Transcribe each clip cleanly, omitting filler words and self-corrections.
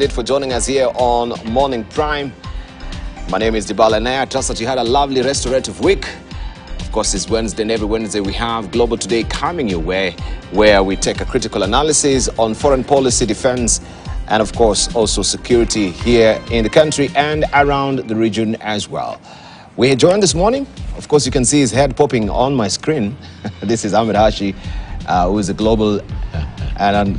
For joining us here on Morning Prime. My name is Dibala Naya. I trust that you had a lovely restorative week. Of course, it's Wednesday, and every Wednesday we have Global Today coming your way, where we take a critical analysis on foreign policy, defense, and of course also security here in the country and around the region as well. We are joined this morning. Of course, you can see his head popping on my screen. This is Ahmed Hashi, who is a global and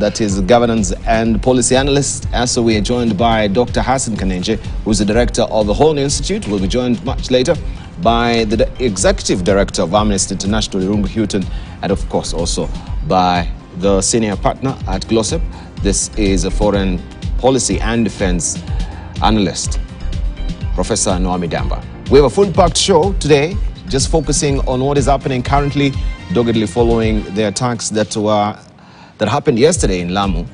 that is governance and policy analyst. And so we are joined by Dr. Hassan Kanenje, who is the director of the Horn Institute. We'll be joined much later by the executive director of Amnesty International, Irungu Houghton, and of course also by the senior partner at GLOSEP. This is a foreign policy and defense analyst, Professor Noami Damba. We have a full-packed show today, just focusing on what is happening currently, doggedly following the attacks that happened yesterday in Lamu,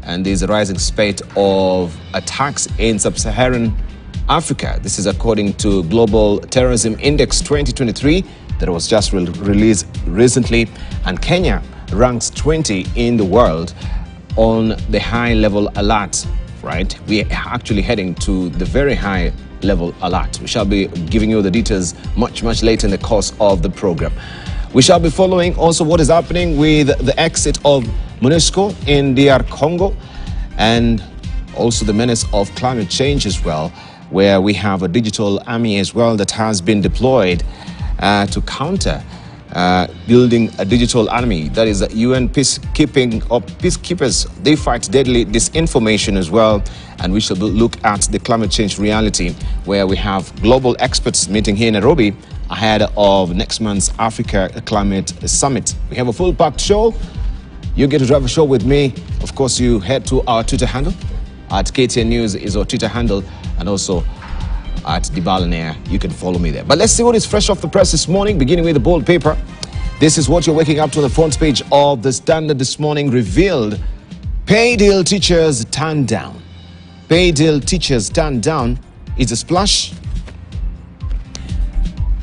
and there's a rising spate of attacks in sub-Saharan Africa. This is according to Global Terrorism Index 2023 that was just released recently, and Kenya ranks 20 in the world on the high-level alert, right? We are actually heading to the very high-level alert. We shall be giving you the details much later in the course of the program. We shall be following also what is happening with the exit of MONUSCO in DR Congo, and also the menace of climate change as well, where we have a digital army as well that has been deployed to counter building a digital army. That is UN peacekeeping or peacekeepers. They fight deadly disinformation as well. And we shall look at the climate change reality, where we have global experts meeting here in Nairobi ahead of next month's Africa Climate Summit. We have a full-packed show. You get to drive a show with me. Of course, you head to our Twitter handle. At KTN News is our Twitter handle, and also at Dibala Naya. You can follow me there. But let's see what is fresh off the press this morning, beginning with the bold paper. This is what you're waking up to on the front page of the Standard this morning. Revealed pay deal teachers turned down. Pay deal teachers turned down is a splash.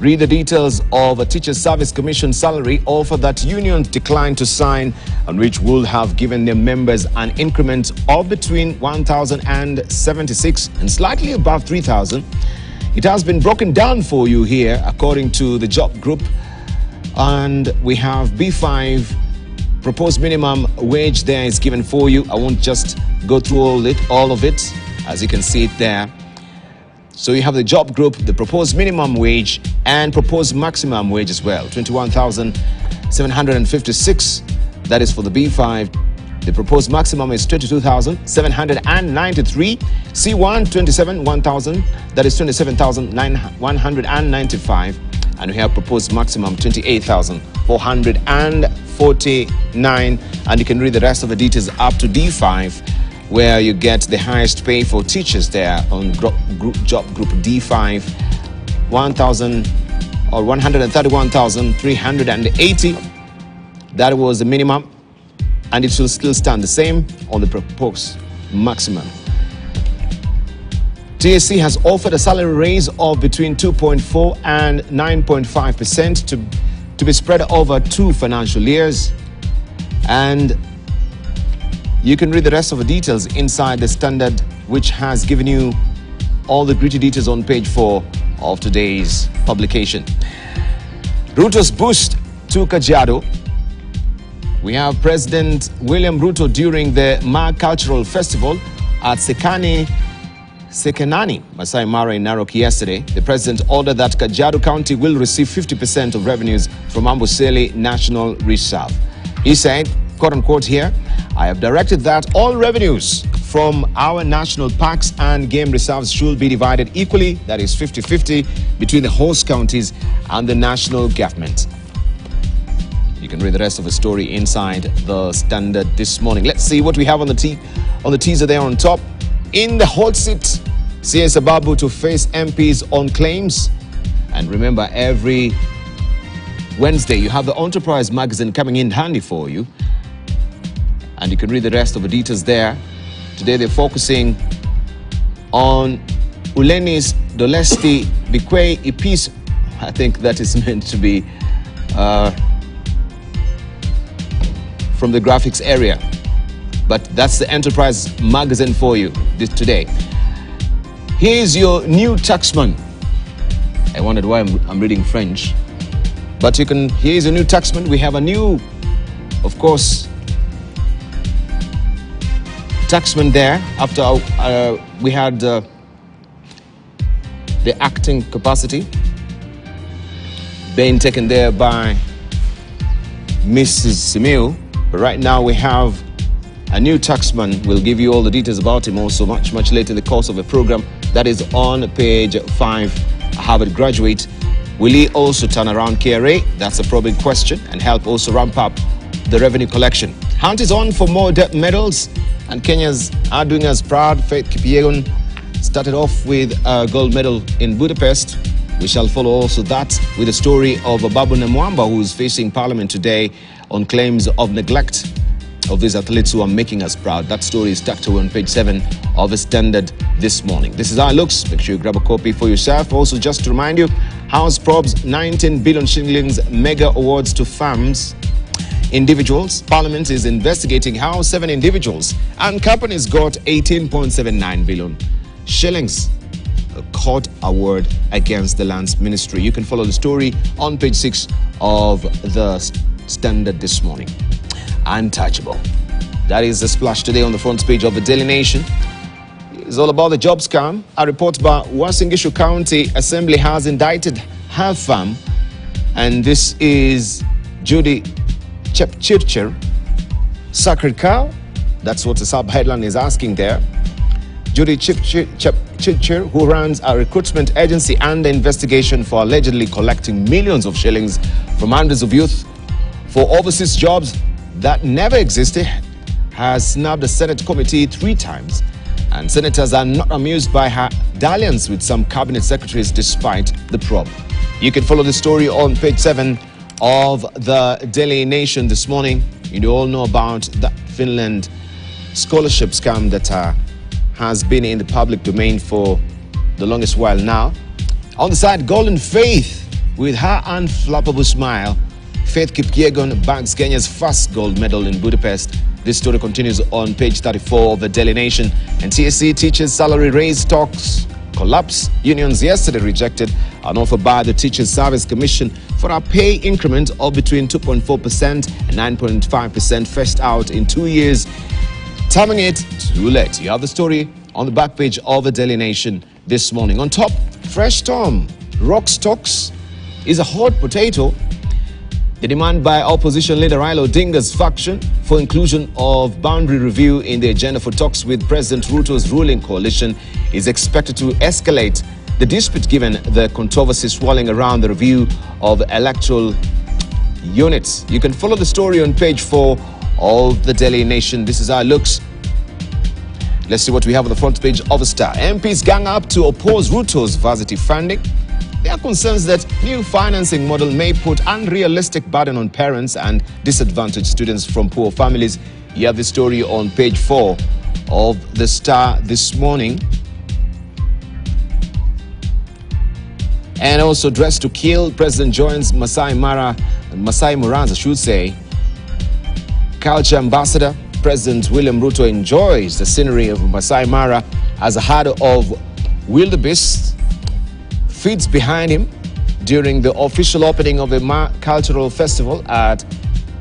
Read the details of a Teachers Service Commission salary offer that unions declined to sign, and which would have given their members an increment of between 1,076 and slightly above 3,000. It has been broken down for you here according to the job group, and we have B5 proposed minimum wage there is given for you. I won't just go through all of it, as you can see it there. So you have the job group, the proposed minimum wage and proposed maximum wage as well. 21,756. That is for the B5. The proposed maximum is 22,793. C1, 27,100. That is 27,195. And we have proposed maximum 28,449. And you can read the rest of the details up to D5, where you get the highest pay for teachers there on job group D5, 131,380. That was the minimum, and it will still stand the same on the proposed maximum. TSC has offered a salary raise of between 2.4 and 9.5% to be spread over 2 financial years, and you can read the rest of the details inside the Standard, which has given you all the gritty details on page 4 of today's publication. Ruto's boost to Kajiado. We have President William Ruto during the Ma Cultural Festival at Sekenani, Masai Mara in Narok yesterday. The president ordered that Kajiado County will receive 50% of revenues from Amboseli National Reserve. He said, quote unquote here, "I have directed that all revenues from our national parks and game reserves should be divided equally, that is 50-50, between the host counties and the national government." You can read the rest of the story inside the Standard this morning. Let's see what we have on the teaser there on top. In the hot seat, CS Ababu to face MPs on claims. And remember, every Wednesday you have the Enterprise magazine coming in handy for you. And you can read the rest of the details there. Today they're focusing on Ulenis Dolesti Bikwe Ipis. I think that is meant to be from the graphics area. But that's the Enterprise magazine for you today. Here's your new taxman. I wondered why I'm reading French. But here's a new taxman. We have a new, of course, taxman there after we had the acting capacity being taken there by Mrs. Simil. But right now we have a new taxman. We'll give you all the details about him also much later in the course of the program. That is on page 5. A Harvard graduate. Will he also turn around KRA? That's a probing question, and help also ramp up the revenue collection. Hunt is on for more medals, and Kenyans are doing us proud. Faith Kipyegon started off with a gold medal in Budapest. We shall follow also that with the story of Babu Namwamba, who is facing Parliament today on claims of neglect of these athletes who are making us proud. That story is tucked away on page 7 of the Standard this morning. This is how it looks. Make sure you grab a copy for yourself. Also, just to remind you, House probes 19 billion shillings mega awards to firms, individuals. Parliament is investigating how 7 individuals and companies got 18.79 billion shillings. A court award against the Lands Ministry. You can follow the story on page 6 of the Standard this morning. Untouchable. That is the splash today on the front page of the Daily Nation. It's all about the job scam. A report by Uasin Gishu County Assembly has indicted her firm, and this is Judy Chepchirchir. Sacred Cow? That's what the sub-headline is asking there. Judy Chepchirchir, who runs a recruitment agency under investigation for allegedly collecting millions of shillings from hundreds of youth for overseas jobs that never existed, has snubbed the Senate committee 3 times. And senators are not amused by her dalliance with some cabinet secretaries despite the probe. You can follow the story on page 7 of the Daily Nation this morning. You all know about the Finland scholarship scam that has been in the public domain for the longest while now. On the side, Golden Faith, with her unflappable smile, Faith Kipyegon bags Kenya's first gold medal in Budapest. This story continues on page 34 of the Daily Nation. And TSC teachers' salary raise talks collapse. Unions yesterday rejected an offer by the Teachers Service Commission for a pay increment of between 2.4% and 9.5% phased out in 2 years, timing it too late. You have the story on the back page of the Daily Nation this morning. On top, fresh storm rocks stocks is a hot potato. The demand by opposition leader Raila Odinga's faction for inclusion of boundary review in the agenda for talks with President Ruto's ruling coalition is expected to escalate the dispute given the controversy swirling around the review of electoral units. You can follow the story on page 4 of the Daily Nation. This is how it looks. Let's see what we have on the front page of the Star. MPs gang up to oppose Ruto's varsity funding. There are concerns that new financing model may put unrealistic burden on parents and disadvantaged students from poor families. You have the story on page 4 of the Star this morning. And also, dressed to kill, President joins Masai Mara's, I should say, culture ambassador. President William Ruto enjoys the scenery of Masai Mara as a herd of wildebeests feeds behind him during the official opening of the cultural festival at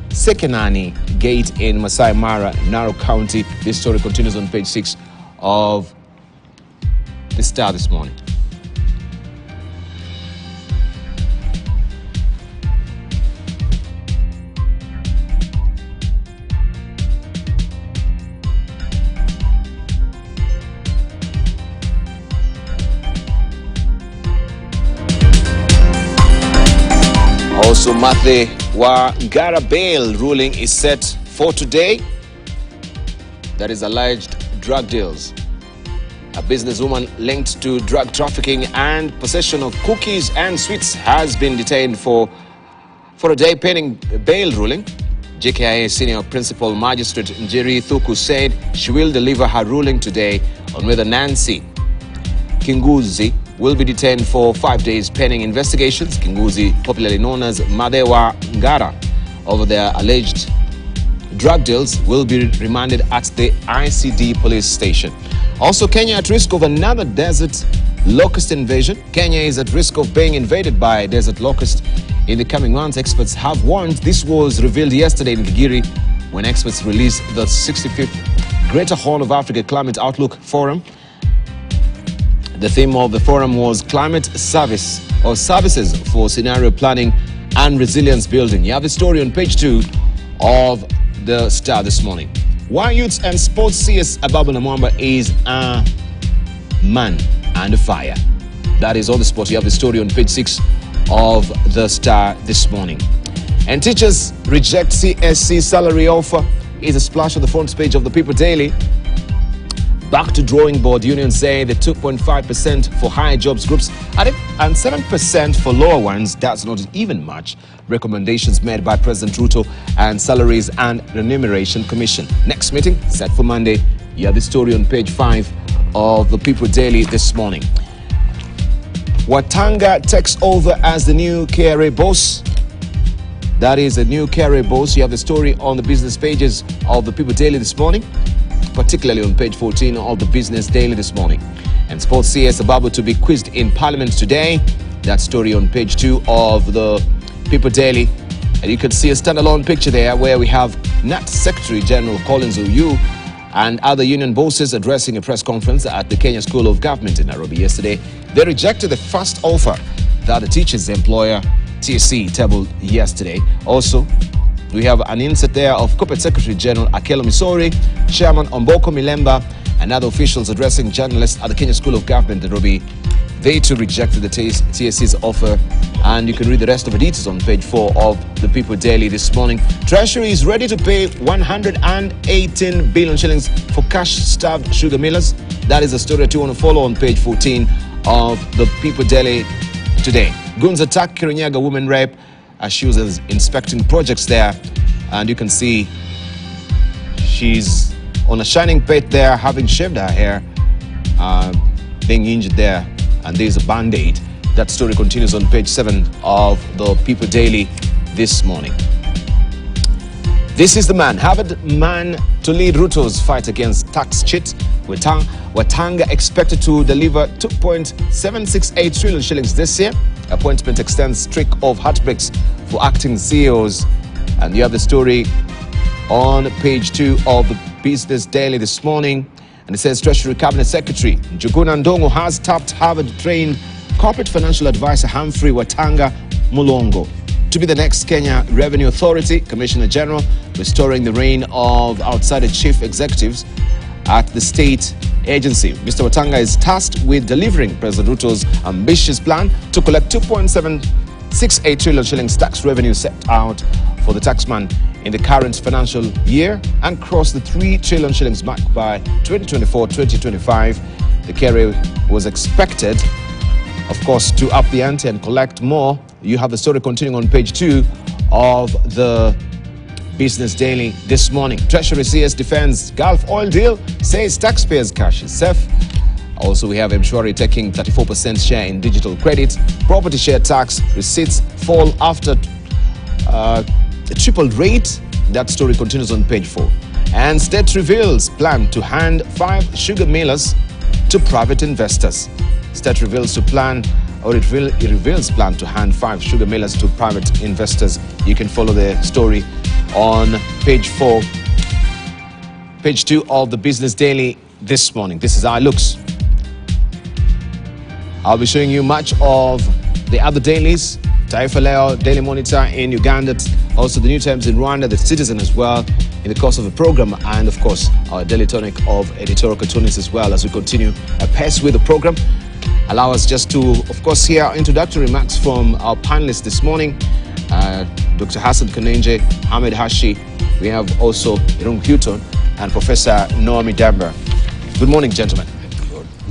Sekenani Gate in Masai Mara, Narok County. This story continues on page 6 of the Star this morning. Also, Mathe Wangara bail ruling is set for today. That is alleged drug deals. A businesswoman linked to drug trafficking and possession of cookies and sweets has been detained for a day pending bail ruling. JKIA Senior Principal Magistrate Njeri Thuku said she will deliver her ruling today on whether Nancy Kinguzi will be detained for 5 days pending investigations. Kinguzi, popularly known as Madewa Ngara, over their alleged drug deals will be remanded at the ICD police station. Also, Kenya at risk of another desert locust invasion. Kenya is at risk of being invaded by a desert locust in the coming months. Experts have warned. This was revealed yesterday in Gigiri when experts released the 65th Greater Horn of Africa Climate Outlook Forum. The theme of the forum was climate service or services for scenario planning and resilience building. You have the story on page 2 of the Star this morning. Why Youths and Sports CS Ababu Namwamba is a man and fire. That is all the sport. You have the story on page 6 of the Star this morning. And teachers reject CSC salary offer is a splash on the front page of the People Daily. Back to drawing board. Unions say the 2.5% for higher jobs groups and 7% for lower ones. That's not even much. Recommendations made by President Ruto and Salaries and Remuneration Commission. Next meeting set for Monday. You have the story on page 5 of the People Daily this morning. Watanga takes over as the new KRA boss. That is a new KRA boss. You have the story on the business pages of the People Daily this morning, particularly on page 14 of the Business Daily this morning. And Sports CS Ababu to be quizzed in Parliament today. That story on page 2 of the People Daily. And you can see a standalone picture there where we have NAT Secretary General Collins Oyu and other union bosses addressing a press conference at the Kenya School of Government in Nairobi yesterday. They rejected the first offer that the teachers' employer TSC tabled yesterday. Also, we have an insert there of Corporate Secretary General Akelo Misori, Chairman Omboko Milemba, and other officials addressing journalists at the Kenya School of Government in Nairobi. They too rejected the TSC's offer, and you can read the rest of the details on page 4 of the People Daily this morning. Treasury is ready to pay 118 billion shillings for cash-starved sugar millers. That is a story that you want to follow on page 14 of the People Daily today. Guns attack Kirinyaga woman rep as she was inspecting projects there, and you can see she's on a shining plate there, having shaved her hair, being injured there, and there's a band-aid. That story continues on page 7 of the People Daily this morning. This is the man, Harvard man to lead Ruto's fight against tax cheat. Watanga expected to deliver 2.768 trillion shillings this year. Appointment extends streak of heartbreaks for acting CEOs. And you have the story on page 2 of the Business Daily this morning. And it says Treasury Cabinet Secretary Njuguna Ndongo has tapped Harvard-trained corporate financial advisor Humphrey Watanga Mulongo to be the next Kenya Revenue Authority Commissioner General, restoring the reign of outsider chief executives at the state agency. Mr. Watanga is tasked with delivering President Ruto's ambitious plan to collect 2.768 trillion shillings tax revenue set out for the taxman in the current financial year and cross the 3 trillion shillings mark by 2024-2025. The KRA was expected, of course, to up the ante and collect more. You have the story continuing on page 2 of the Business Daily this morning. Treasury CS defends Gulf oil deal, says taxpayers' cash is safe. Also, we have Mshwari taking 34% share in digital credit. Property share tax receipts fall after a tripled rate. That story continues on page 4. And state reveals plan to hand 5 sugar millers to private investors. State reveals plan to hand 5 sugar millers to private investors. You can follow the story on page 4, page 2 of the Business Daily this morning. This is how it looks. I'll be showing you much of the other dailies. Taifa Leo, Daily Monitor in Uganda, also the New Times in Rwanda, the Citizen as well, in the course of the program, and of course our daily tonic of editorial cartoonists as well as we continue apace with the program. Allow us just to, of course, hear introductory remarks from our panelists this morning. Dr. Hassan Kanenje, Ahmed Hashi, we have also Irung Houghton and Professor Naomi Damba. Good morning, gentlemen.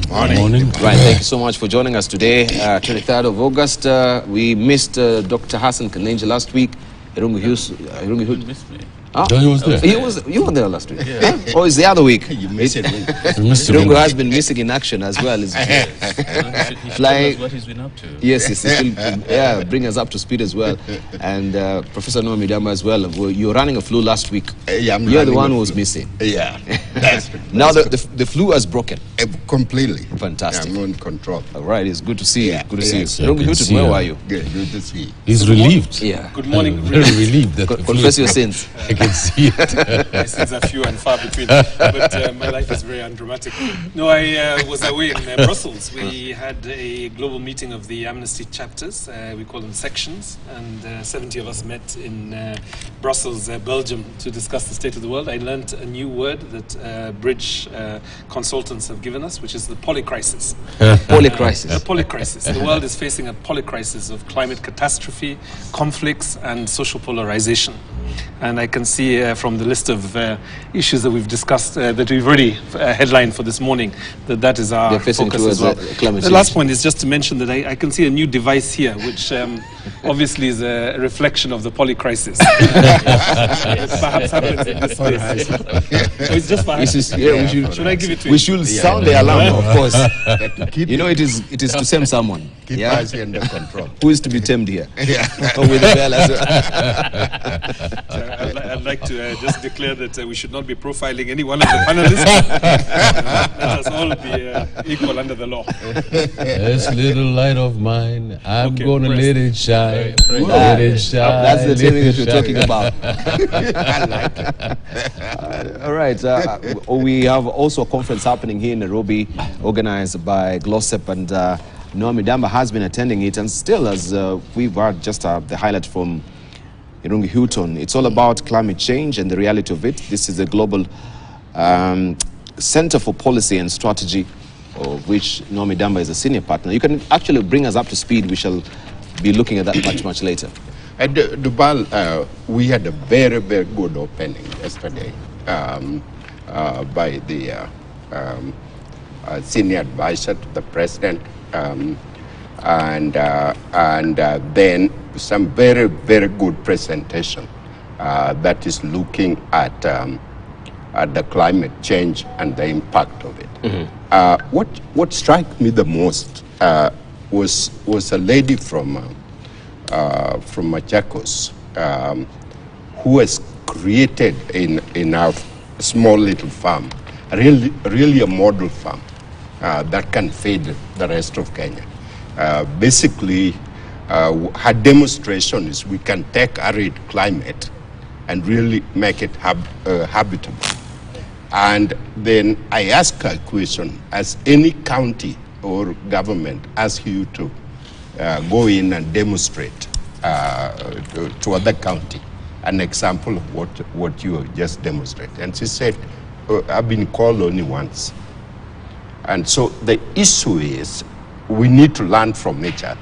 Good morning. Right, thank you so much for joining us today, 23rd of August. We missed Dr. Hassan Kanenje last week. Irung Houghton. You missed me. Huh? No, he was there. You were there last week. Yeah. Or is the other week? You missed it. Rungu has been missing in action as well. He should tell us what he's been up to. Yes, he bring us up to speed as well. And Professor Noah Midamba as well. You were running a flu last week. You're the one who was missing. Yeah. Now the flu has broken. Completely. Fantastic. I'm in control. All right, it's good to see you. Good to see you. Good to see Where you. were you? Good to see you. He's relieved. Yeah. Good morning. Very relieved that the Confess flu- your sins. I can see it. My sins are few and far between, but my life is very undramatic. No, I was away in Brussels. We had a global meeting of the Amnesty chapters. We call them sections, and 70 of us met in Brussels, Belgium, to discuss the state of the world. I learned a new word that Bridge consultants have given us, which is the polycrisis. Polycrisis. Polycrisis. The world is facing a polycrisis of climate catastrophe, conflicts, and social polarization. And I can see from the list of issues that we've discussed, that we've already headlined for this morning, that is our focus as well. The last point is just to mention that I can see a new device here, which obviously is a reflection of the polycrisis. It perhaps happens in this space. So it's just for should I give it to you? We should sound the alarm, of course. You know, it is to send someone. Keep us under control. Who is to be tamed here? With the bell as well. I'd like to just declare that we should not be profiling any one of the panelists. Let us all be equal under the law. This little light of mine, I'm gonna press. let it shine. Let it shine. That's the thing that you're shine. talking about. I like it. All right. We have also a conference happening here in Nairobi, organized by GLOSEP, and Noah Midamba has been attending it. And still, as we've heard just the highlight from Irungi Houghton, it's all about climate change and the reality of it. This is a global Center for Policy and Strategy, of which Noah Midamba is a senior partner. You can actually bring us up to speed. We shall be looking at that much later. At Dubai, we had a very, very good opening yesterday by the senior advisor to the president, and then some very, very good presentation that is looking at the climate change and the impact of it. Mm-hmm. What struck me the most was a lady from Machakos who has created in our small little farm really a model farm that can feed the rest of Kenya. Basically, her demonstration is we can take arid climate and really make it habitable. And then I ask her a question: as any county or government ask you to go in and demonstrate to other county an example of what you have just demonstrated? And she said, I've been called only once. And so the issue is we need to learn from nature.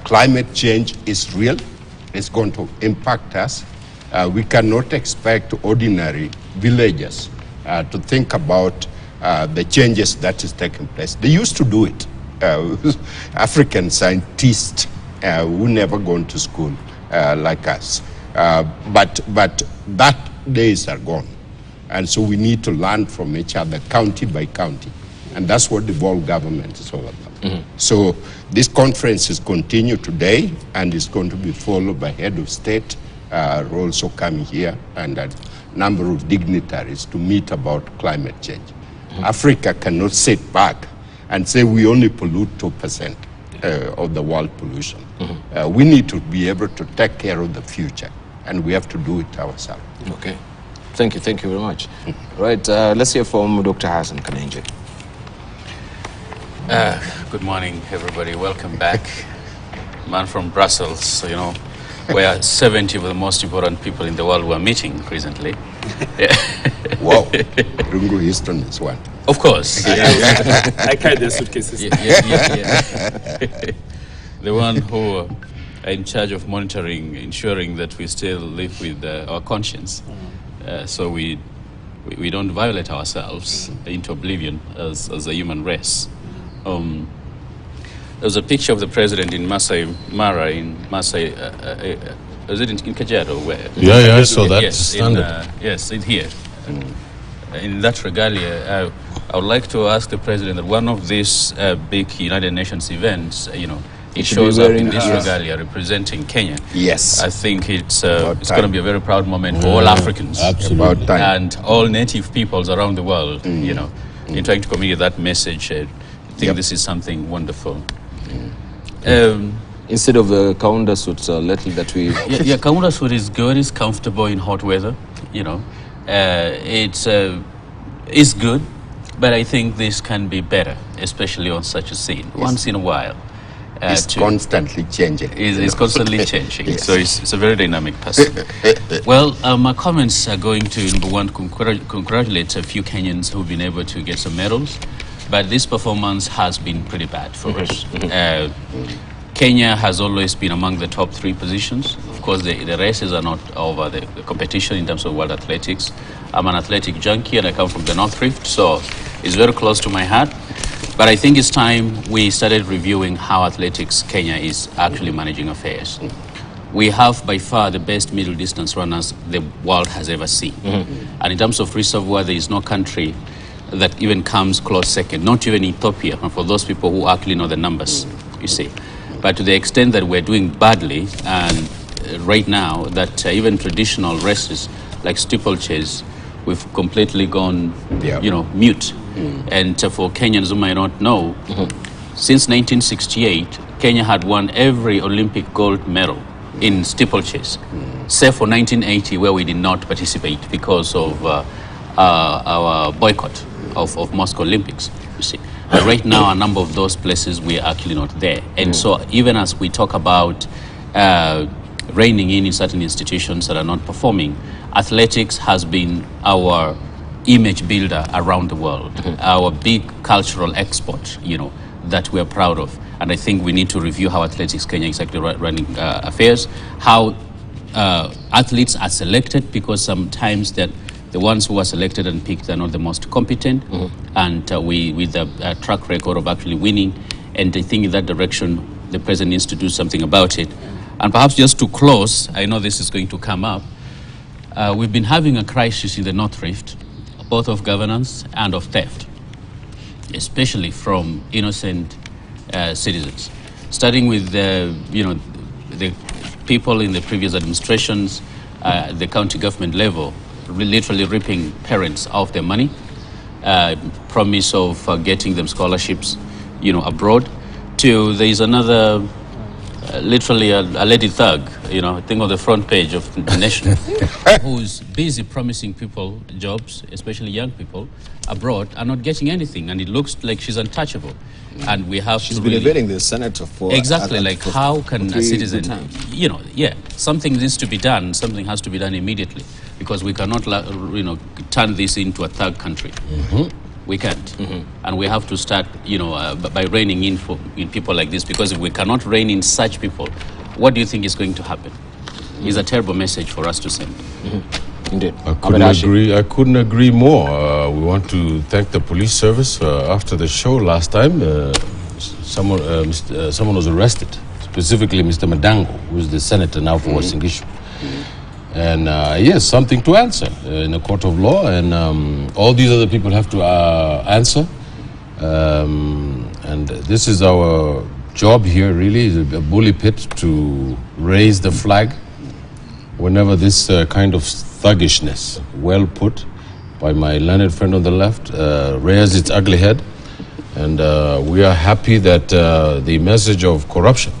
Climate change is real. It's going to impact us. We cannot expect ordinary villagers to think about the changes that is taking place. They used to do it. African scientists who never gone to school like us. But that days are gone. And so we need to learn from each other, county by county. And that's what the world government is all about. Mm-hmm. So this conference is continued today, and it's going to be followed by head of state also coming here, and a number of dignitaries to meet about climate change. Mm-hmm. Africa cannot sit back and say we only pollute 2% of the world pollution. Mm-hmm. We need to be able to take care of the future, and we have to do it ourselves. Okay. Thank you very much. Right, let's hear from Dr. Hassan Kanenje. Good morning, everybody. Welcome back. Man from Brussels, so, you know, where 70 of the most important people in the world were meeting recently. Wow. Rungu Houston is one. Of course. I carried their suitcases. The one who are in charge of monitoring, ensuring that we still live with our conscience. So we don't violate ourselves into oblivion as a human race. There was a picture of the president in Masai Mara, in Masai is it in Kajiado where? Yeah, I saw that. Yes, Standard. yes, in here. In that regalia, I would like to ask the president that one of these big United Nations events, it shows up in this regalia representing Kenya. Yes. I think it's going to be a very proud moment for all Africans. Absolutely. And all native peoples around the world, in trying to communicate that message. I think this is something wonderful. Instead of the Kaunda suits, little that we... Yeah, Kaunda suit is good, it's comfortable in hot weather, It's good, but I think this can be better, especially on such a scene, once in a while. It's constantly changing. It's constantly changing, Yes. so it's a very dynamic person. Well, my comments are going to, number one, congratulate a few Kenyans who've been able to get some medals, but this performance has been pretty bad for us. Kenya has always been among the top 3 positions. Of course, the races are not over the competition in terms of world athletics. I'm an athletic junkie and I come from the North Rift, so it's very close to my heart. But I think it's time we started reviewing how athletics Kenya is actually managing affairs. We have by far the best middle distance runners the world has ever seen. And in terms of reservoir, there is no country that even comes close second, not even Ethiopia, and for those people who actually know the numbers, you see. But to the extent that we're doing badly, and right now, that even traditional races like steeplechase, we've completely gone, mute. And for Kenyans who might not know, since 1968, Kenya had won every Olympic gold medal in steeplechase, save for 1980, where we did not participate because of our boycott of Moscow Olympics, you see. But right now, a number of those places, we are actually not there. And so even as we talk about reining in certain institutions that are not performing, athletics has been our image builder around the world, our big cultural export, that we're proud of. And I think we need to review how Athletics Kenya is actually running affairs, how athletes are selected, because sometimes that the ones who are selected and picked are not the most competent, and with a track record of actually winning. And I think in that direction, the president needs to do something about it. And perhaps just to close, I know this is going to come up, we've been having a crisis in the North Rift, both of governance and of theft, especially from innocent citizens. Starting with the people in the previous administrations, the county government level, literally ripping parents of their money, promise of getting them scholarships, abroad. To there is another, literally a lady thug, I think on the front page of the Nation, who's busy promising people jobs, especially young people, abroad, are not getting anything, and it looks like she's untouchable. And we have She's been evading the senator for... Exactly, like how can a citizen, something needs to be done, something has to be done immediately, because we cannot, turn this into a third country. We can't. And we have to start, by reining in people like this, because if we cannot rein in such people, what do you think is going to happen? It's a terrible message for us to send. Indeed. I couldn't agree more. We want to thank the police service. After the show last time, someone was arrested, specifically Mr. Madango, who is the senator now for Uasin Gishu. And yes, something to answer in a court of law, and all these other people have to answer. And this is our job here, really, is a bully pit to raise the flag whenever this kind of thuggishness, well put by my learned friend on the left, rears its ugly head. And we are happy that the message of corruption,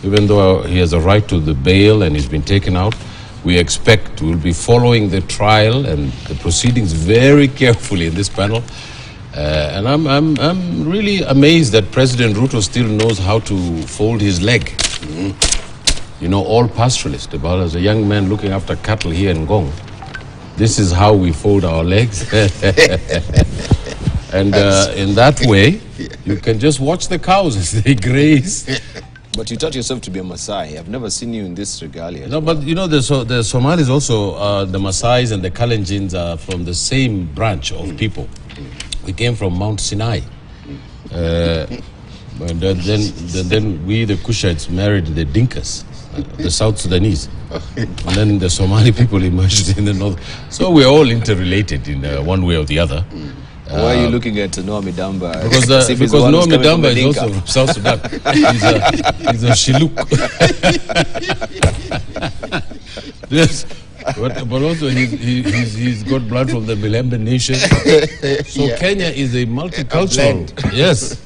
even though he has a right to the bail and he's been taken out, we expect we'll be following the trial and the proceedings very carefully in this panel. And I'm really amazed that President Ruto still knows how to fold his leg. All pastoralists, about as a young man looking after cattle here in Ngong, this is how we fold our legs. And in that way, you can just watch the cows as they graze. But you taught yourself to be a Maasai. I've never seen you in this regalia. No, but the Somalis also, the Maasais and the Kalenjins are from the same branch of people. We came from Mount Sinai. And then we, the Kushites, married the Dinkas. the South Sudanese. And then the Somali people emerged in the north. So we're all interrelated in one way or the other. Why are you looking at Noah Midamba? Because Noah Midamba is also from South Sudan. He's a Shiluk. Yes. But also he's got blood from the Milembe nation. So Kenya is a multicultural. Yes.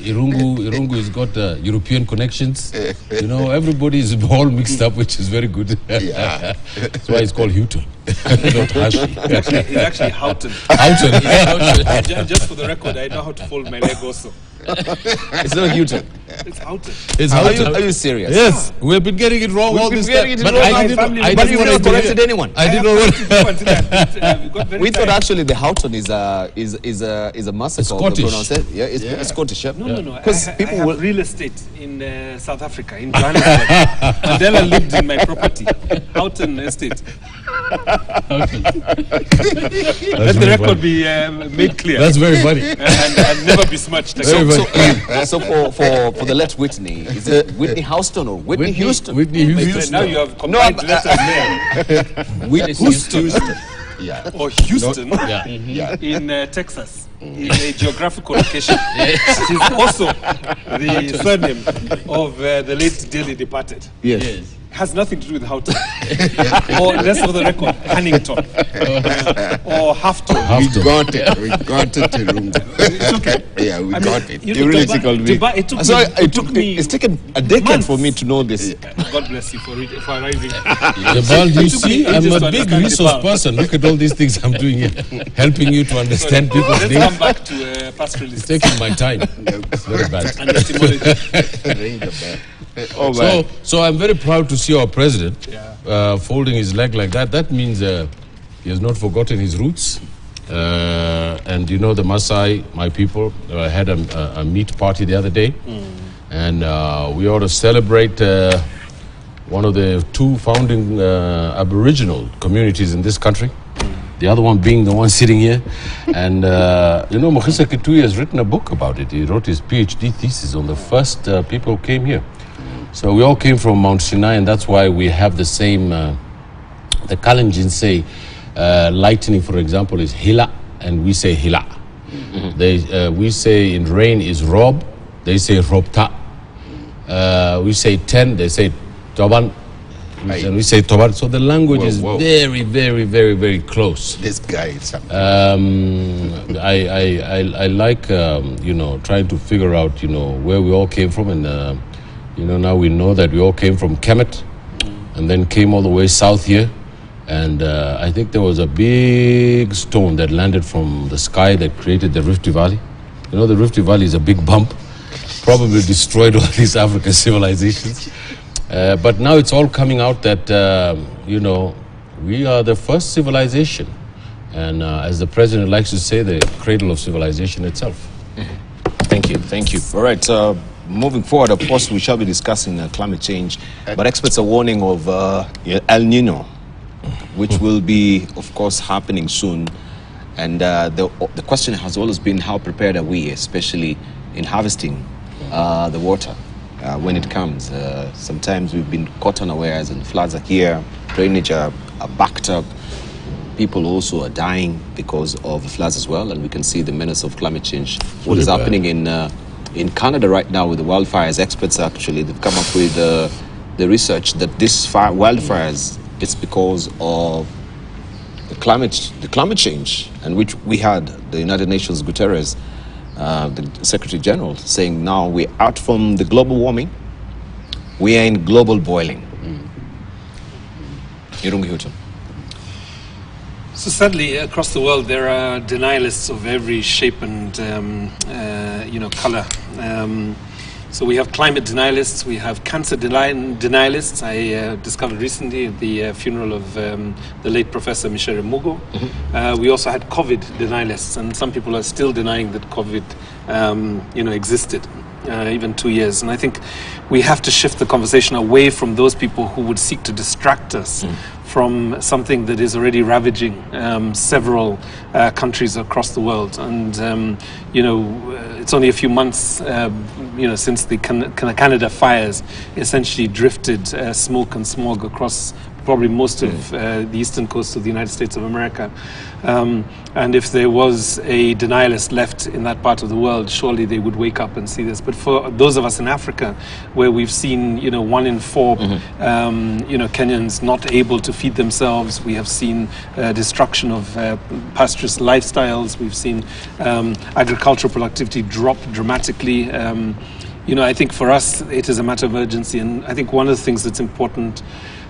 Irungu has got European connections. You know, everybody is all mixed up, which is very good. That's why it's called Houghton, not Hashi. It's actually Houghton. Houghton. Just for the record, I know how to fold my leg also. It's not Houghton. It's Houghton. It's Are you serious? Yes, we've been getting it wrong all this time. But you've never corrected anyone. I didn't know. We thought actually the Houghton is a massacre. Scottish. Yeah, it's Scottish. Yeah? No. Because I people have will. real estate in South Africa, in Johannesburg. Mandela lived in my property, Houghton Estate. Let the record be made clear. That's very funny. And never be smudged. So for the late Whitney, is it Whitney Houston or Whitney Houston? Whitney Houston. Now you have combined letters there. Whitney Houston. Yeah. Or Houston Yeah. in Texas, in a geographical location. It is also the surname of the late dearly departed. Yes. Has nothing to do with Houghton. Or, let's for the record, Hannington. Or Hafton. We got it, Irungu. It's okay. Yeah, we got it. You really called me. It took me. It's taken a decade months for me to know this. God bless you for arriving. Jabal, you see, I'm a big resource person. Look at all these things I'm doing here, helping you to understand people's Let's names. come back to pastoralists. It's taking my time. It's very bad. And etymology. Ring the bell. Oh man. So I'm very proud to see our president folding his leg like that. That means he has not forgotten his roots. And you know, the Maasai, my people, had a meat party the other day. And we ought to celebrate one of the two founding Aboriginal communities in this country. The other one being the one sitting here. And, you know, Mokhisa Kitui has written a book about it. He wrote his PhD thesis on the first people who came here. So we all came from Mount Sinai, and that's why we have the same, the Kalenjin say, lightning, for example, is hila, and we say hila. We say in rain is rob, they say robta. We say 10, they say toban, and we say toban. So the language is very, very, very, very close. This guy is something. I like, you know, trying to figure out, you know, where we all came from, and you know, now we know that we all came from Kemet and then came all the way south here. And I think there was a big stone that landed from the sky that created the Rift Valley. You know, the Rift Valley is a big bump, probably destroyed all these African civilizations. But now it's all coming out that, you know, we are the first civilization. And as the president likes to say, the cradle of civilization itself. Thank you. All right. Moving forward, of course, we shall be discussing climate change, but experts are warning of El Nino, which will be, of course, happening soon. And the question has always been, how prepared are we, especially in harvesting the water when it comes? Sometimes we've been caught unawares, and floods are here, drainage are backed up. People also are dying because of the floods as well, and we can see the menace of climate change. What is happening in Canada right now with the wildfires? Experts actually, they've come up with the research that this wildfires, it's because of the climate change, and which we had the United Nations Guterres, the Secretary General, saying now we're out from the global warming, we are in global boiling. Irungu Houghton. So sadly, across the world, there are denialists of every shape and color. So we have climate denialists, we have cancer denialists. I discovered recently at the funeral of the late Professor Michel Mugo. We also had COVID denialists, and some people are still denying that COVID, existed. Even 2 years. And I think we have to shift the conversation away from those people who would seek to distract us from something that is already ravaging several countries across the world. And, it's only a few months, since the Canada fires essentially drifted smoke and smog across probably most of the eastern coast of the United States of America. And if there was a denialist left in that part of the world, surely they would wake up and see this. But for those of us in Africa, where we've seen, 1 in 4, Kenyans not able to feed themselves, we have seen destruction of pastoralist lifestyles, we've seen agricultural productivity drop dramatically. I think for us, it is a matter of urgency. And I think one of the things that's important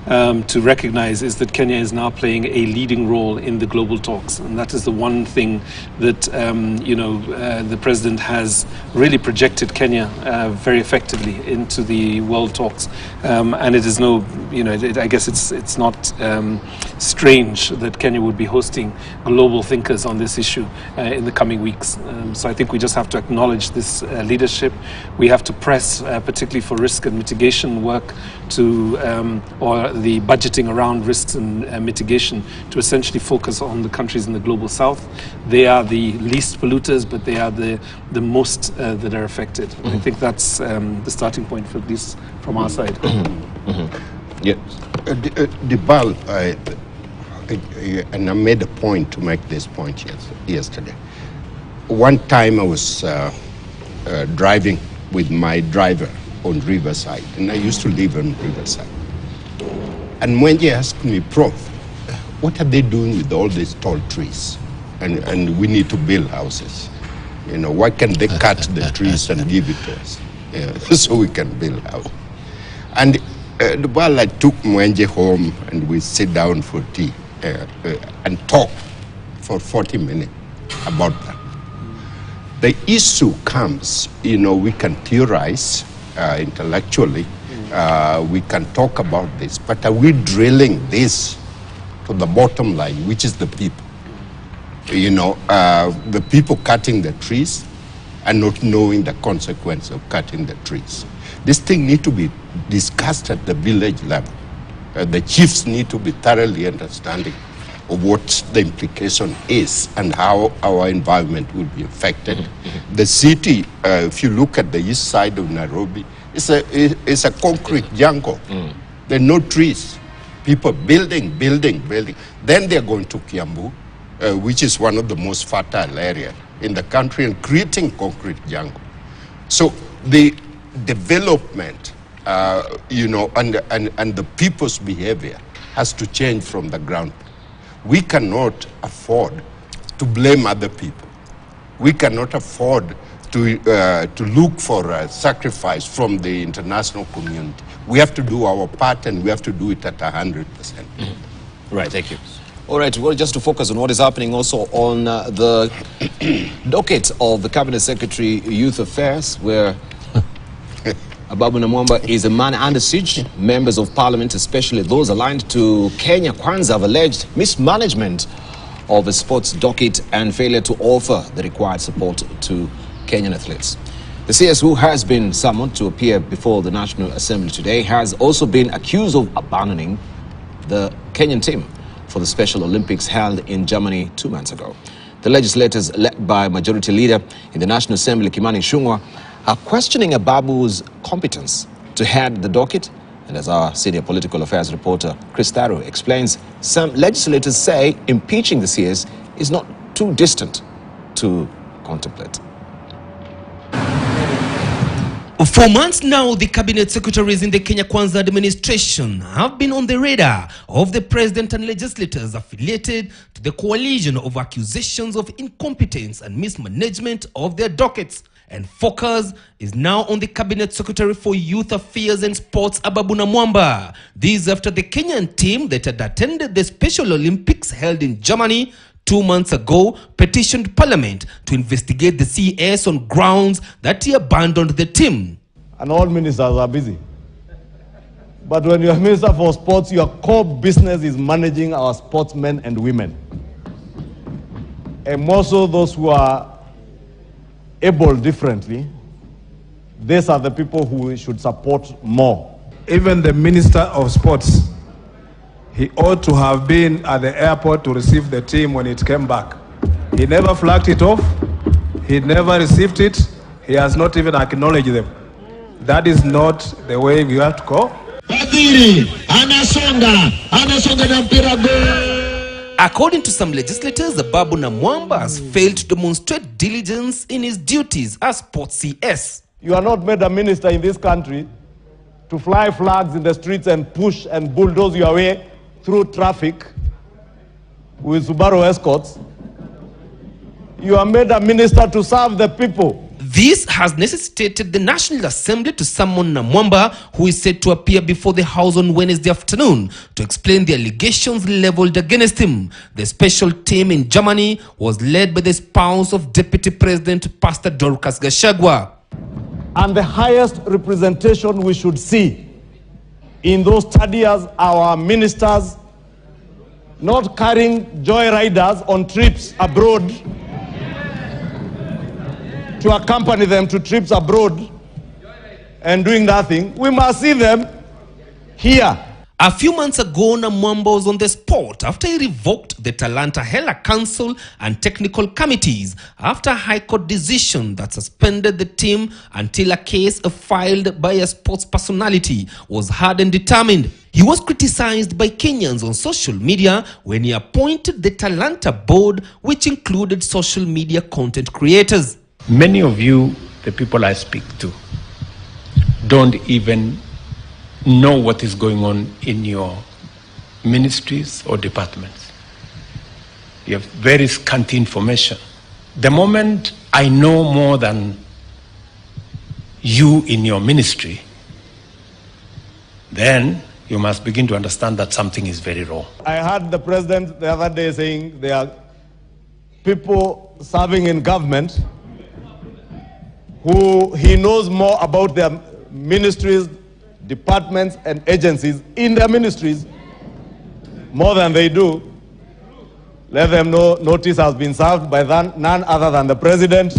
to recognize is that Kenya is now playing a leading role in the global talks, and that is the one thing that the president has really projected Kenya very effectively into the world talks, and it is I guess it's not strange that Kenya would be hosting global thinkers on this issue in the coming weeks. So I think we just have to acknowledge this leadership. We have to press, particularly for risk and mitigation work, or the budgeting around risks and mitigation, to essentially focus on the countries in the global south. They are the least polluters, but they are the most that are affected. I think that's the starting point, for this from our side. Yeah. Dibal, and I made a point to make this point yesterday. One time I was driving with my driver on Riverside, and I used to live on Riverside. And when they asked me, Prof, what are they doing with all these tall trees? And we need to build houses. Why can't they cut the trees and give it to us so we can build houses? And I took Mwenje home, and we sit down for tea and talk for 40 minutes about that. The issue comes, we can theorize intellectually, we can talk about this, but are we drilling this to the bottom line, which is the people? The people cutting the trees and not knowing the consequence of cutting the trees. This thing need to be discussed at the village level. The chiefs need to be thoroughly understanding of what the implication is and how our environment will be affected. The city, if you look at the east side of Nairobi, it's a concrete jungle. There are no trees. People building. Then they're going to Kiambu, which is one of the most fertile areas in the country, and creating concrete jungle. So the development, and the people's behavior has to change from the ground. We cannot afford to blame other people. We cannot afford to look for a sacrifice from the international community. We have to do our part, and we have to do it at 100%. Right, thank you. All right, well, just to focus on what is happening also on the docket of the Cabinet Secretary Youth Affairs, where Ababu Namwamba is a man under siege. Members of Parliament, especially those aligned to Kenya Kwanza, have alleged mismanagement of the sports docket and failure to offer the required support to Kenyan athletes. The CS, who has been summoned to appear before the National Assembly today, has also been accused of abandoning the Kenyan team for the Special Olympics held in Germany 2 months ago. The legislators, led by Majority Leader in the National Assembly, Kimani Ichung'wah, are questioning Ababu's competence to head the docket. And as our senior political affairs reporter, Chris Tharu, explains, some legislators say impeaching the CS is not too distant to contemplate. For months now, the cabinet secretaries in the Kenya Kwanza administration have been on the radar of the president and legislators affiliated to the coalition of accusations of incompetence and mismanagement of their dockets. And focus is now on the Cabinet Secretary for Youth Affairs and Sports, Ababu Namwamba. This after the Kenyan team that had attended the Special Olympics held in Germany 2 months ago petitioned Parliament to investigate the CS on grounds that he abandoned the team. And all ministers are busy. But when you're Minister for Sports, your core business is managing our sportsmen and women. And more so those who are able differently, these are the people who we should support more. Even the Minister of Sports, he ought to have been at the airport to receive the team when it came back. He never flagged it off. He never received it. He has not even acknowledged them. That is not the way we have to go. According to some legislators, Babu Namwamba has failed to demonstrate diligence in his duties as sports CS. You are not made a minister in this country to fly flags in the streets and push and bulldoze your way through traffic with Subaru escorts. You are made a minister to serve the people. This has necessitated the National Assembly to summon Namwamba, who is said to appear before the House on Wednesday afternoon to explain the allegations leveled against him. The special team in Germany was led by the spouse of Deputy President Pastor Dorcas Gachagua. And the highest representation we should see in those studies, our ministers not carrying joyriders on trips abroad to accompany them to trips abroad and doing nothing. We must see them here. A few months ago, Namwamba was on the spot after he revoked the Talanta Hela Council and technical committees after a High Court decision that suspended the team until a case filed by a sports personality was heard and determined. He was criticized by Kenyans on social media when he appointed the Talanta board, which included social media content creators. Many of you, the people I speak to, don't even know what is going on in your ministries or departments. You have very scanty information. The moment I know more than you in your ministry, then you must begin to understand that something is very wrong. I heard the president the other day saying there are people serving in government who he knows more about their ministries, departments and agencies in their ministries more than they do. Let them know notice has been served by none other than the president,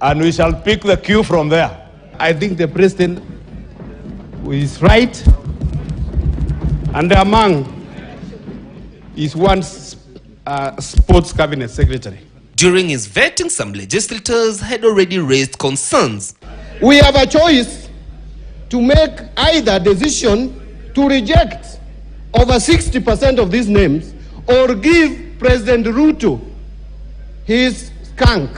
and we shall pick the cue from there. I think the president is right, and among is one sports cabinet secretary. During his vetting, some legislators had already raised concerns. We have a choice to make either decision to reject over 60% of these names or give President Ruto his skunk.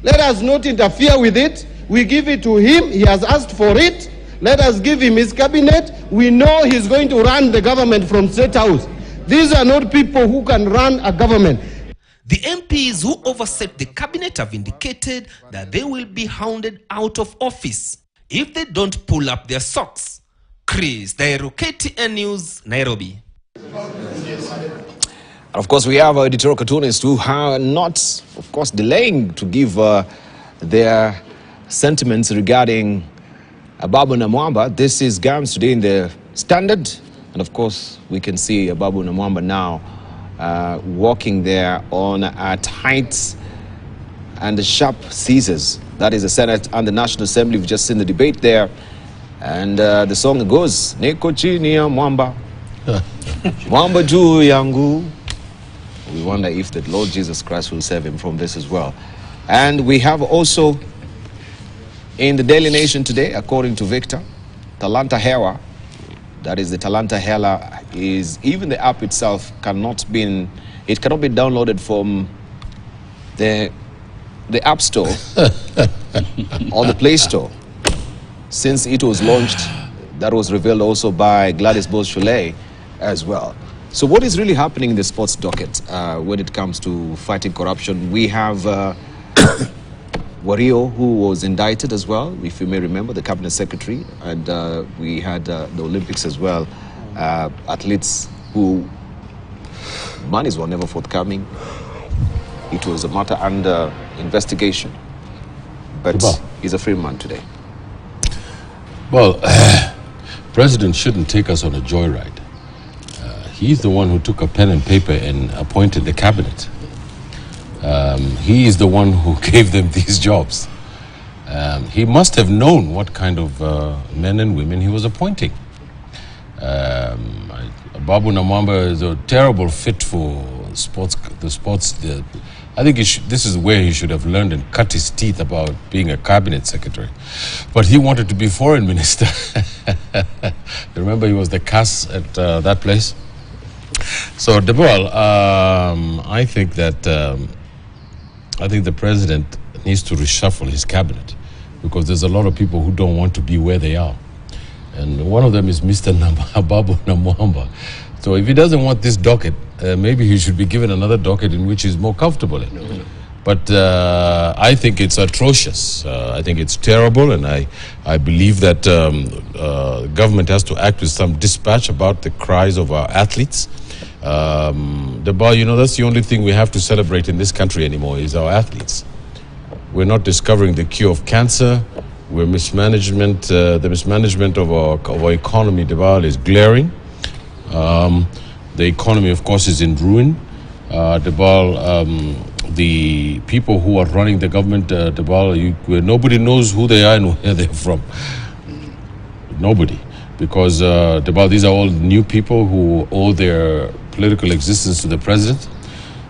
Let us not interfere with it. We give it to him. He has asked for it. Let us give him his cabinet. We know he's going to run the government from State House. These are not people who can run a government. The MPs who overset the cabinet have indicated that they will be hounded out of office if they don't pull up their socks. Chris Dairu, KTN News, Nairobi. Of course, we have our editorial cartoonists who are not, of course, delaying to give their sentiments regarding Babu Namwamba. This is Gams today in the Standard. And of course, we can see Babu Namwamba now walking there on tight and sharp scissors. That is the Senate and the National Assembly. We've just seen the debate there. And the song goes, Niko chini ya mwamba, mwamba juu yangu. We wonder if the Lord Jesus Christ will save him from this as well. And we have also in the Daily Nation today, according to Victor, Talanta Hela, that is the Talanta Hela, is even the app itself cannot be downloaded from the App Store or the Play Store since it was launched. That was revealed also by Gladys Bosch-Cholet as well. So what is really happening in the sports docket when it comes to fighting corruption? We have Wario, who was indicted as well, if you may remember, the cabinet secretary, and we had the Olympics as well, athletes who monies were never forthcoming. It was a matter under investigation, but he's a free man today. Well, President shouldn't take us on a joyride. He's the one who took a pen and paper and appointed the cabinet. He is the one who gave them these jobs. He must have known what kind of men and women he was appointing. Babu Namwamba is a terrible fit for the I think this is where he should have learned and cut his teeth about being a cabinet secretary. But he wanted to be foreign minister. Remember, he was the CAS at that place. So, Debol, I think that the president needs to reshuffle his cabinet, because there's a lot of people who don't want to be where they are. And one of them is Mr. Babu Namwamba. So if he doesn't want this docket, maybe he should be given another docket in which he's more comfortable in. But I think it's atrocious. I think it's terrible, and I believe that government has to act with some dispatch about the cries of our athletes. That's the only thing we have to celebrate in this country anymore is our athletes. We're not discovering the cure of cancer. We're the mismanagement of our economy, is glaring. The economy, of course, is in ruin. The people who are running the government, nobody knows who they are and where they're from. Nobody. Because, these are all new people who owe their political existence to the president.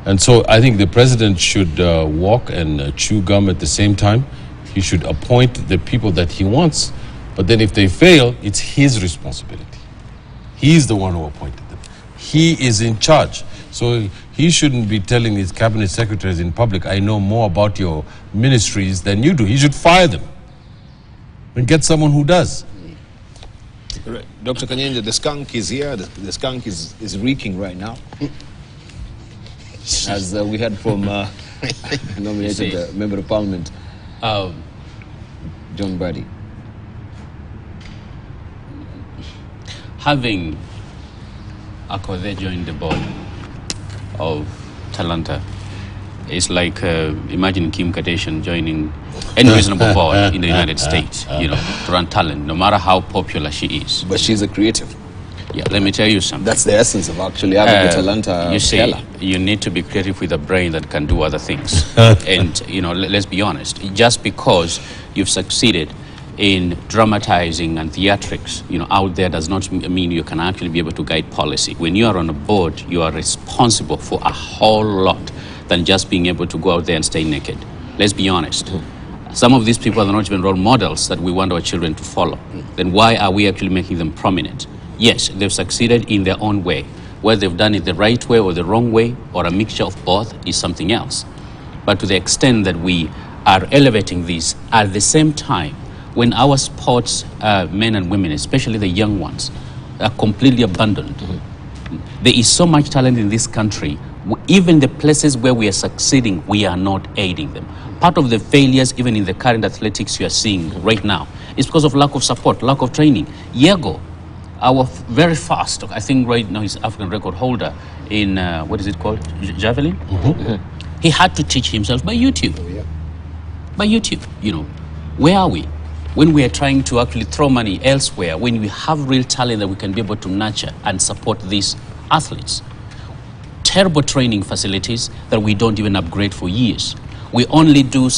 And so I think the president should walk and chew gum at the same time. He should appoint the people that he wants. But then if they fail, it's his responsibility. He's the one who appointed them. He is in charge. So he shouldn't be telling his cabinet secretaries in public, I know more about your ministries than you do. He should fire them and get someone who does. Right. Dr. Kanyenja, the skunk is here. The skunk is reeking right now. As we heard from nominated Member of Parliament, John Brady. Having Akode join the board of Talanta is like imagine Kim Kardashian joining any reasonable board in the United States, to run talent, no matter how popular she is. But she's a creative. Yeah, let me tell you something. That's the essence of actually having the Talanta. You see, you need to be creative with a brain that can do other things. And, let's be honest, just because you've succeeded in dramatizing and theatrics, out there does not mean you can actually be able to guide policy. When you are on a board, you are responsible for a whole lot than just being able to go out there and stay naked. Let's be honest. Some of these people are not even role models that we want our children to follow. Then why are we actually making them prominent? Yes, they've succeeded in their own way. Whether they've done it the right way or the wrong way, or a mixture of both, is something else. But to the extent that we are elevating this at the same time, when our sports men and women, especially the young ones, are completely abandoned, there is so much talent in this country. Even the places where we are succeeding, we are not aiding them. Part of the failures, even in the current athletics you are seeing right now, is because of lack of support, lack of training. Yego, our very fast, I think right now he's African record holder in, what is it called, javelin? He had to teach himself by YouTube. By YouTube, Where are we? When we are trying to actually throw money elsewhere, when we have real talent that we can be able to nurture and support these athletes. Terrible training facilities that we don't even upgrade for years. We only do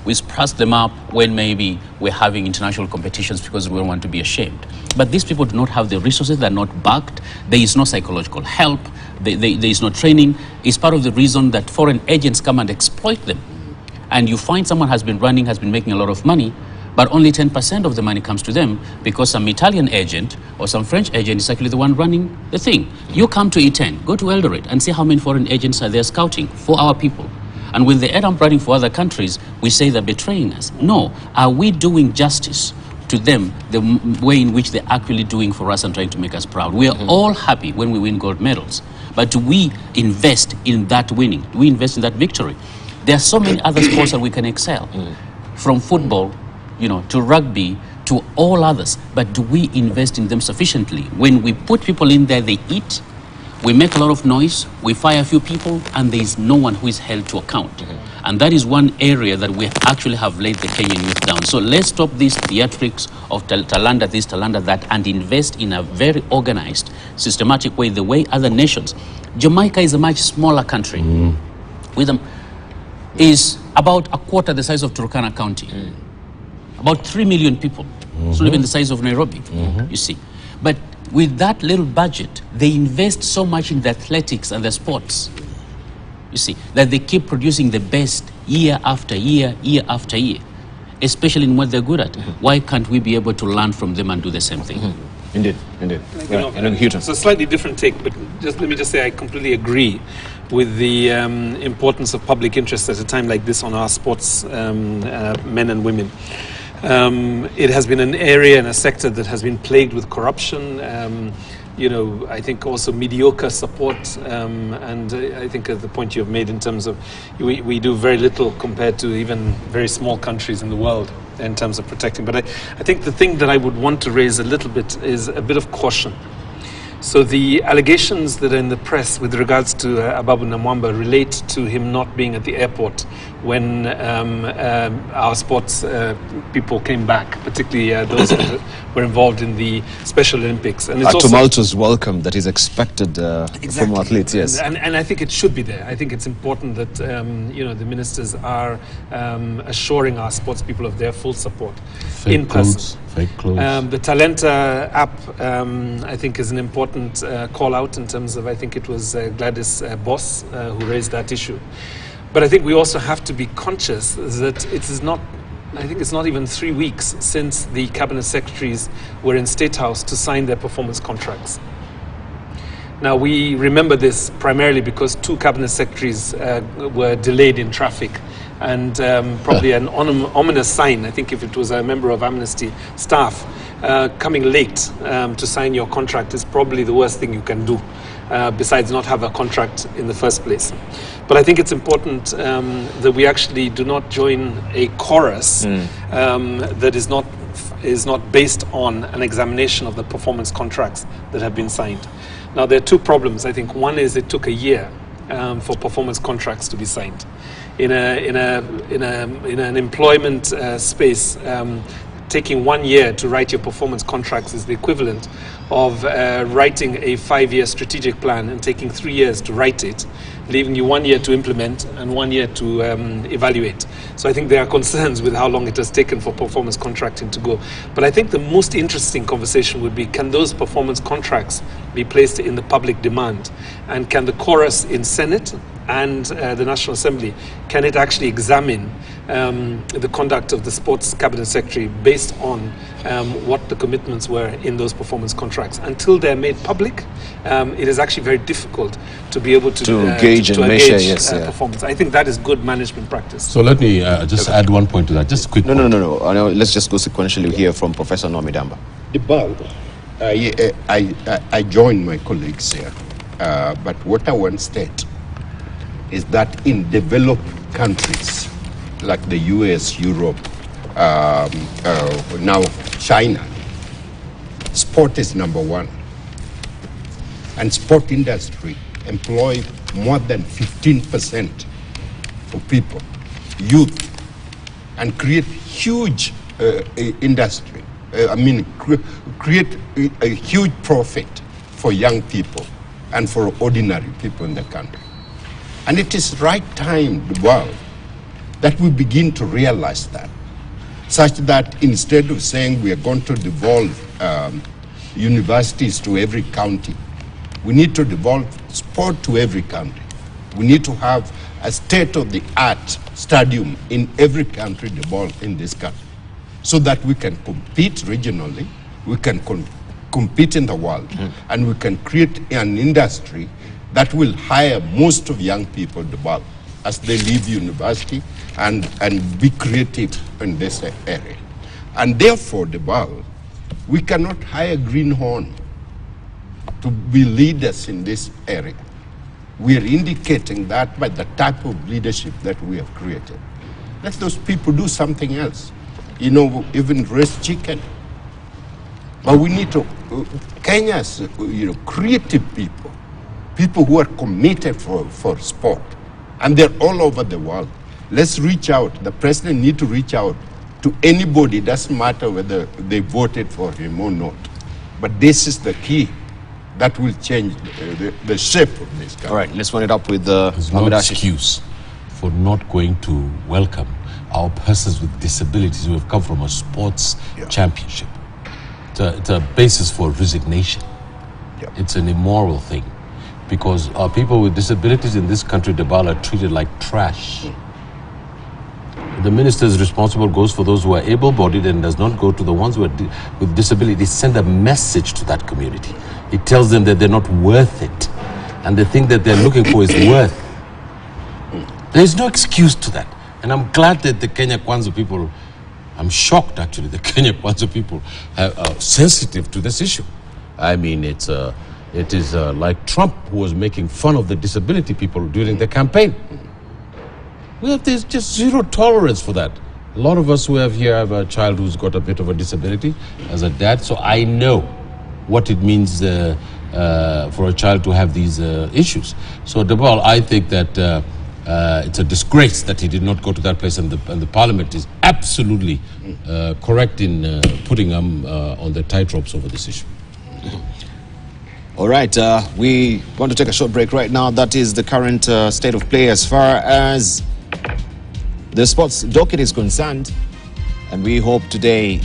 we spruce them up when maybe we're having international competitions because we don't want to be ashamed. But these people do not have the resources, they're not backed, there is no psychological help, there is no training. It's part of the reason that foreign agents come and exploit them. And you find someone has been making a lot of money, but only 10% of the money comes to them because some Italian agent or some French agent is actually the one running the thing. You come to E10, go to Eldoret and see how many foreign agents are there scouting for our people. And when they end up running for other countries, we say they're betraying us. No, are we doing justice to them the way in which they're actually doing for us and trying to make us proud? We are all happy when we win gold medals, but do we invest in that winning? Do we invest in that victory? There are so many other sports that we can excel, from football, to rugby, to all others, but do we invest in them sufficiently? When we put people in there, they eat, we make a lot of noise, we fire a few people, and there is no one who is held to account. And that is one area that we actually have laid the Kenyan youth down. So let's stop these theatrics of Talanta this, Talanta that, and invest in a very organized, systematic way, the way other nations. Jamaica is a much smaller country. With them, is about a quarter the size of Turkana County. About 3 million people. It's not even the size of Nairobi, you see. But with that little budget, they invest so much in the athletics and the sports. you see, that they keep producing the best year after year, year after year, especially in what they're good at. Why can't we be able to learn from them and do the same thing? Indeed, indeed. It's a slightly different take, but let me just say I completely agree with the importance of public interest at a time like this on our sports men and women. It has been an area and a sector that has been plagued with corruption, I think also mediocre support, and I think the point you've made in terms of we do very little compared to even very small countries in the world in terms of protecting. But I think the thing that I would want to raise a little bit is a bit of caution. So the allegations that are in the press with regards to Ababu Namwamba relate to him not being at the airport when our sports people came back, particularly those that were involved in the Special Olympics. And it's a tumultuous welcome that is expected from athletes, yes. And I think it should be there. I think it's important that the ministers are assuring our sports people of their full support in person. Fake clothes. The Talenta app, I think, is an important call out in terms of, I think it was Gladys Boss who raised that issue. But I think we also have to be conscious that it is not, I think it's not even 3 weeks since the cabinet secretaries were in State House to sign their performance contracts. Now, we remember this primarily because 2 cabinet secretaries were delayed in traffic, and probably an ominous sign. I think if it was a member of Amnesty staff coming late to sign your contract is probably the worst thing you can do, besides not have a contract in the first place. But I think it's important that we actually do not join a chorus that is not based on an examination of the performance contracts that have been signed. Now, there are 2 problems. I think one is it took a year for performance contracts to be signed. In an employment space, taking 1 year to write your performance contracts is the equivalent of writing a 5-year strategic plan and taking 3 years to write it, leaving you 1 year to implement and 1 year to evaluate. So I think there are concerns with how long it has taken for performance contracting to go. But I think the most interesting conversation would be, can those performance contracts be placed in the public demand? And can the chorus in Senate and the National Assembly, can it actually examine the conduct of the sports cabinet secretary based on what the commitments were in those performance contracts? Until they're made public, it is actually very difficult to be able to gauge and measure performance. I think that is good management practice. So let me just add one point to that. Just a quick point. No. Let's just go sequentially here from Professor Nomidamba. I join my colleagues here, but what I want to state is that in developed countries like the US, Europe, now China, sport is number 1. And sport industry employ more than 15% of people, youth, and create huge industry. Create a huge profit for young people and for ordinary people in the country. And it is right time, the world, that we begin to realize that, such that instead of saying we are going to devolve universities to every county, we need to devolve sport to every country. We need to have a state-of-the-art stadium in every country devolved in this country, so that we can compete regionally, we can compete in the world, and we can create an industry that will hire most of young people in the world as they leave university and be creative in this area. And therefore, the world, we cannot hire Greenhorn to be leaders in this area. We are indicating that by the type of leadership that we have created. Let those people do something else. Even raise chicken. But we need to, Kenya's, creative people who are committed for sport, and they're all over the world. Let's reach out. The president needs to reach out to anybody. It doesn't matter whether they voted for him or not. But this is the key that will change the shape of this country. All right, let's run it up with the There's no excuse for not going to welcome our persons with disabilities who have come from a sports championship. It's a basis for resignation. It's an immoral thing. because our people with disabilities in this country, Debal, are treated like trash. The minister's responsible goes for those who are able-bodied and does not go to the ones who are with disabilities. Send a message to that community. It tells them that they're not worth it, and the thing that they're looking for is worth. There's no excuse to that, and I'm glad that the Kenya Kwanza people, I'm shocked actually, the Kenya Kwanza people are sensitive to this issue. I mean, it is like Trump, who was making fun of the disability people during the campaign. There's just zero tolerance for that. A lot of us who have here have a child who's got a bit of a disability as a dad, so I know what it means for a child to have these issues. So, Debal, I think that it's a disgrace that he did not go to that place, and the parliament is absolutely correct in putting him on the tightropes over this issue. All right, we want to take a short break right now. That is the current state of play as far as the sports docket is concerned, and we hope today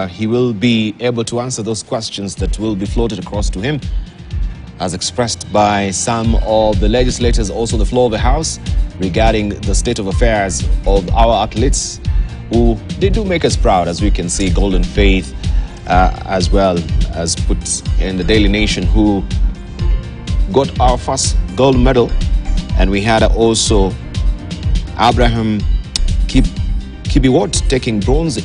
he will be able to answer those questions that will be floated across to him, as expressed by some of the legislators, also the floor of the House, regarding the state of affairs of our athletes, who they do make us proud, as we can see. Golden Faith, as well as put in the Daily Nation, who got our first gold medal, and we had also Abraham Kibiwot taking bronze